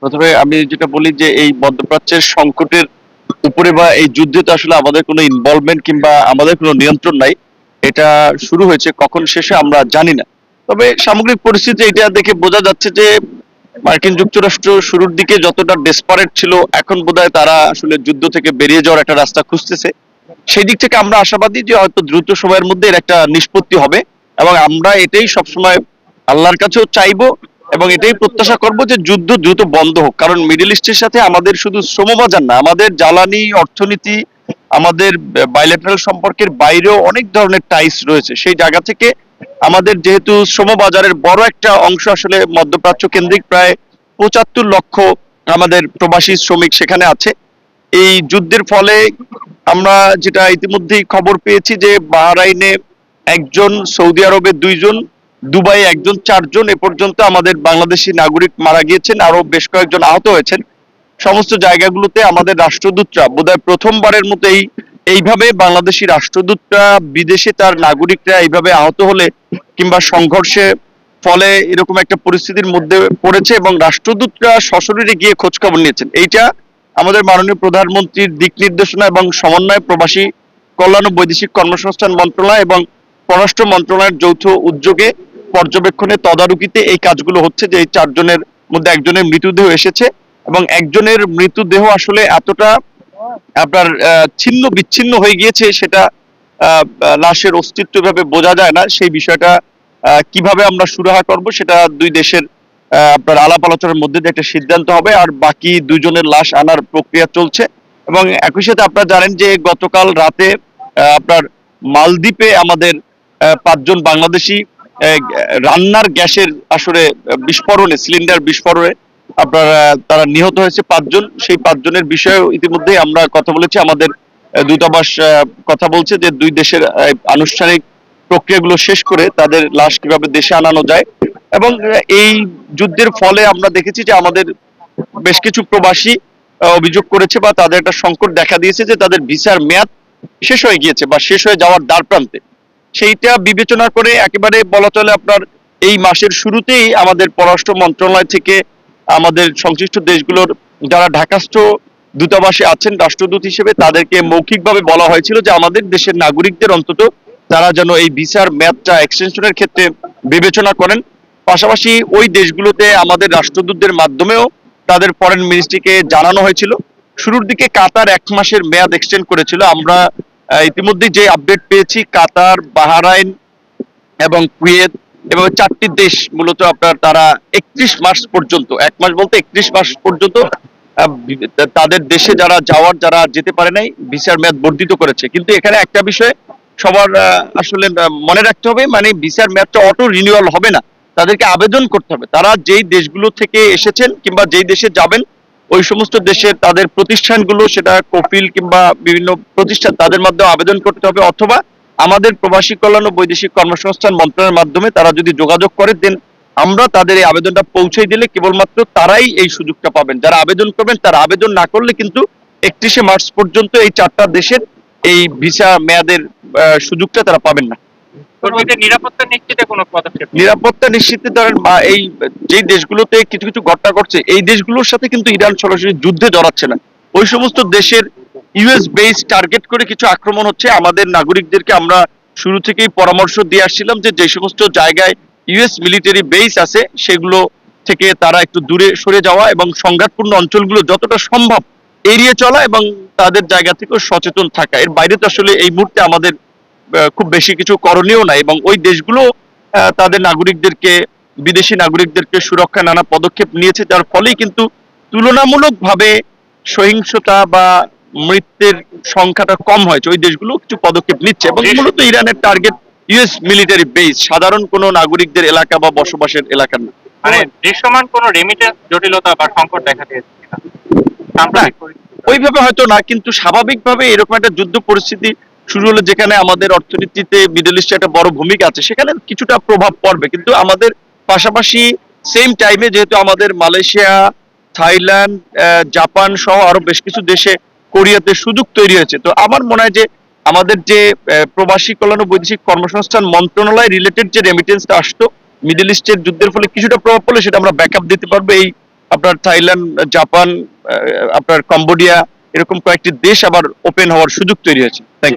প্রথমে আমি যেটা বলি যে এই মধ্যপ্রাচ্যের সংকটের উপরে বা এই যুদ্ধে তো আসলে আমাদের কোনো ইনভলভমেন্ট কিংবা আমাদের কোনো নিয়ন্ত্রণ নাই। এটা শুরু হয়েছে, কখন শেষে আমরা জানি না। তবে সামগ্রিক পরিস্থিতি এটা দেখে বোঝা যাচ্ছে যে মার্কিন যুক্তরাষ্ট্র শুরুর দিকে যতটা ডেসপারেট ছিল, এখন বোধহয় তারা আসলে যুদ্ধ থেকে বেরিয়ে যাওয়ার একটা রাস্তা খুঁজতেছে। সেই দিক থেকে আমরা আশাবাদী যে হয়তো দ্রুত সময়ের মধ্যে এর একটা নিষ্পত্তি হবে, এবং আমরা এটাই সবসময় আল্লাহর কাছেও চাইবো এবং এটাই প্রত্যাশা করব যে যুদ্ধ দ্রুত বন্ধ হোক। কারণ মিডল ইস্টের সাথে আমাদের শুধু শ্রমবাজার না, আমাদের জ্বালানি, অর্থনীতি, আমাদের বাইলেটারাল সম্পর্কের বাইরেও অনেক ধরনের টাইস রয়েছে। সেই জায়গা থেকে আমাদের যেহেতু শ্রমবাজারের বড় একটা অংশ আসলে মধ্যপ্রাচ্য কেন্দ্রিক, প্রায় ৭৫ লক্ষ আমাদের প্রবাসী শ্রমিক সেখানে আছে। এই যুদ্ধের ফলে আমরা যেটা ইতিমধ্যেই খবর পেয়েছি যে বাহরাইনে একজন, সৌদি আরবে দুইজন, দুবাই একজন, চারজন এ পর্যন্ত আমাদের বাংলাদেশি নাগরিক মারা গিয়েছেন, আরো বেশ কয়েকজন আহত হয়েছেন। সমস্ত জায়গাগুলোতে আমাদের রাষ্ট্রদূতরা বোধহয় প্রথমবারের মতো এইভাবে বাংলাদেশি রাষ্ট্রদূতরা বিদেশে তার নাগরিকরা এইভাবে আহত হলে কিংবা সংঘর্ষে ফলে এরকম একটা পরিস্থিতির মধ্যে পড়েছে এবং রাষ্ট্রদূতরা সশরীরে গিয়ে খোঁজ খবর নিয়েছেন। এইটা আমাদের মাননীয় প্রধানমন্ত্রীর দিক নির্দেশনা এবং সমন্বয়ে প্রবাসী কল্যাণ ও বৈদেশিক কর্মসংস্থান মন্ত্রণালয় এবং পররাষ্ট্র মন্ত্রণালয়ের যৌথ উদ্যোগে পর্যবেক্ষণে তদারকিতে এই কাজগুলো হচ্ছে, যে এই চারজনের মধ্যে একজনের মৃতদেহ এসেছে এবং একজনের মৃতদেহ আসলে এতটা আপনার ছিন্ন বিচ্ছিন্ন হয়ে গিয়েছে, সেটা লাশের অস্তিত্ব ভাবে বোঝা যায় না। সেই বিষয়টা কিভাবে আমরা সুরাহা করব সেটা দুই দেশের আপনার আলাপ আলোচনার মধ্যে দিয়ে একটা সিদ্ধান্ত হবে। আর বাকি দুজনের লাশ আনার প্রক্রিয়া চলছে। এবং একই সাথে আপনারা জানেন যে গতকাল রাতে আপনার মালদ্বীপে আমাদের ৫ জন বাংলাদেশি রান্নার গ্যাসের আসলে বিস্ফোরণে, সিলিন্ডার বিস্ফোরণে আপনার তারা নিহত হয়েছে ৫ জন। সেই ৫ জনের বিষয়ে ইতিমধ্যেই আমরা কথা বলেছি। আমাদের দূতাবাস কথা বলছে যে দুই দেশের আনুষ্ঠানিক প্রক্রিয়াগুলো শেষ করে তাদের লাশ কিভাবে দেশে আনানো যায়। এবং এই যুদ্ধের ফলে আমরা দেখেছি যে আমাদের বেশ কিছু প্রবাসী অভিযোগ করেছে বা তাদের একটা সংকট দেখা দিয়েছে যে তাদের ভিসার মেয়াদ শেষ হয়ে গিয়েছে বা শেষ হয়ে যাওয়ার দ্বার প্রান্তে। সেইটা বিবেচনা করে একেবারে বলা চলে আপনার এই মাসের শুরুতেই আমাদের পররাষ্ট্র মন্ত্রণালয় থেকে আমাদের সংশ্লিষ্ট দেশগুলোর যারা ঢাকাস্থ দূতাবাসে আছেন রাষ্ট্রদূত হিসেবে, তাদেরকে মৌখিকভাবে বলা হয়েছিল যে আমাদের দেশের নাগরিকদের অন্তত তারা যেন এই ভিসার মেয়াদটা এক্সটেনশনের ক্ষেত্রে বিবেচনা করেন। পাশাপাশি ওই দেশগুলোতে আমাদের রাষ্ট্রদূতদের মাধ্যমেও তাদের ফরেন মিনিস্ট্রিকে জানানো হয়েছিল। শুরুর দিকে কাতার ১ মাসের মেয়াদ এক্সটেন্ড করেছিল। আমরা ইতিমধ্যে যে আপডেট পেয়েছি, কাতার, বাহরাইন এবং কুয়েত এবং ৪টি দেশ মূলত আপনার তারা ৩১ মার্চ পর্যন্ত, ১ মাস বলতে ৩১ মাস পর্যন্ত তাদের দেশে যারা যেতে পারে নাই ভিসার মেয়াদ বর্ধিত করেছে। কিন্তু এখানে একটা বিষয় সবার আসলে মনে রাখতে হবে, মানে ভিসার মেয়াদটা অটো রিনিউয়াল হবে না, তাদেরকে আবেদন করতে হবে। তারা যেই দেশগুলো থেকে এসেছেন কিংবা যেই দেশে যাবেন ওই সমস্ত দেশের তাদের প্রতিষ্ঠানগুলো, সেটা কফিল কিংবা বিভিন্ন প্রতিষ্ঠান, তাদের মাধ্যমে আবেদন করতে হবে, অথবা আমাদের প্রবাসী কল্যাণ ও বৈদেশিক কর্মসংস্থান মন্ত্রণালয়ের মাধ্যমে তারা যদি যোগাযোগ করে দেন আমরা তাদের এই আবেদনটা পৌঁছে দিলে কেবলমাত্র তারাই এই সুযোগটা পাবেন। যারা আবেদন করবেন তারা আবেদন না করলে কিন্তু ৩১শে মার্চ পর্যন্ত এই ৪টা দেশের এই ভিসা মেয়াদের সুযোগটা তারা পাবেন না। নিরাপত্তা নিশ্চিতে কোনো পদক্ষেপ? নিরাপত্তা নিশ্চিতে ধরেন এই যে দেশগুলোতে কিছু কিছু ঘটনা ঘটছে, এই দেশগুলোর সাথে কিন্তু ইরান সরাসরি যুদ্ধে জড়াচ্ছে না। ওই সমস্ত দেশের ইউএস বেস টার্গেট করে কিছু আক্রমণ হচ্ছে। আমাদের নাগরিকদেরকে আমরা শুরু থেকেই পরামর্শ দিয়ে আসছিলাম যে যে সমস্ত জায়গায় ইউএস মিলিটারি বেস আছে সেগুলো থেকে তারা একটু দূরে সরে যাওয়া এবং সংঘাতপূর্ণ অঞ্চলগুলো যতটা সম্ভব এড়িয়ে চলা এবং তাদের জায়গা থেকেও সচেতন থাকা। এর বাইরে তো আসলে এই মুহূর্তে আমাদের খুব বেশি কিছু করণীয় নাই। এবং ওই দেশগুলো তাদের নাগরিকদেরকে, বিদেশি নাগরিকদেরকে সুরক্ষা নানা পদক্ষেপ নিয়েছে, যার ফলেই কিন্তু তুলনামূলকভাবে সহিংসতা বা মৃত্যুর সংখ্যাটা কম হয়েছে। ওই দেশগুলো কিছু পদক্ষেপ নিচ্ছে এবং মূলত ইরানের টার্গেট ইউএস মিলিটারি বেস, সাধারণ কোনো নাগরিকদের এলাকা বা বসবাসের এলাকা না। মানে দৃশ্যমান কোনো রেমিটেন্স জটিলতা বা সংকট দেখা দিয়েছে কিনা সাম্প্রতিক পরিস্থিতি? ওইভাবে হয়তো না, কিন্তু স্বাভাবিকভাবে এরকম একটা যুদ্ধ পরিস্থিতি শুরু হলে যেখানে আমাদের অর্থনীতিতে মিডল ইস্টে একটা বড় ভূমিকা আছে, সেখানে কিছুটা প্রভাব পড়বে। কিন্তু আমাদের পাশাপাশি সেম টাইমে যেহেতু আমাদের মালয়েশিয়া, থাইল্যান্ড, জাপান সহ আরো বেশ কিছু দেশে কোরিয়াতে সুযোগ তৈরি হয়েছে। তো আমার মনে হয় যে আমাদের যে প্রবাসী কল্যাণ ও বৈদেশিক কর্মসংস্থান মন্ত্রণালয় রিলেটেড যে রেমিটেন্সটা আসতো মিডল ইস্টের যুদ্ধের ফলে কিছুটা প্রভাব পড়লে সেটা আমরা ব্যাকআপ দিতে পারবো এই আপনার থাইল্যান্ড, জাপান, আপনার কম্বোডিয়া, এরকম কয়েকটি দেশ আবার ওপেন হওয়ার সুযোগ তৈরি হয়েছে। Thank you.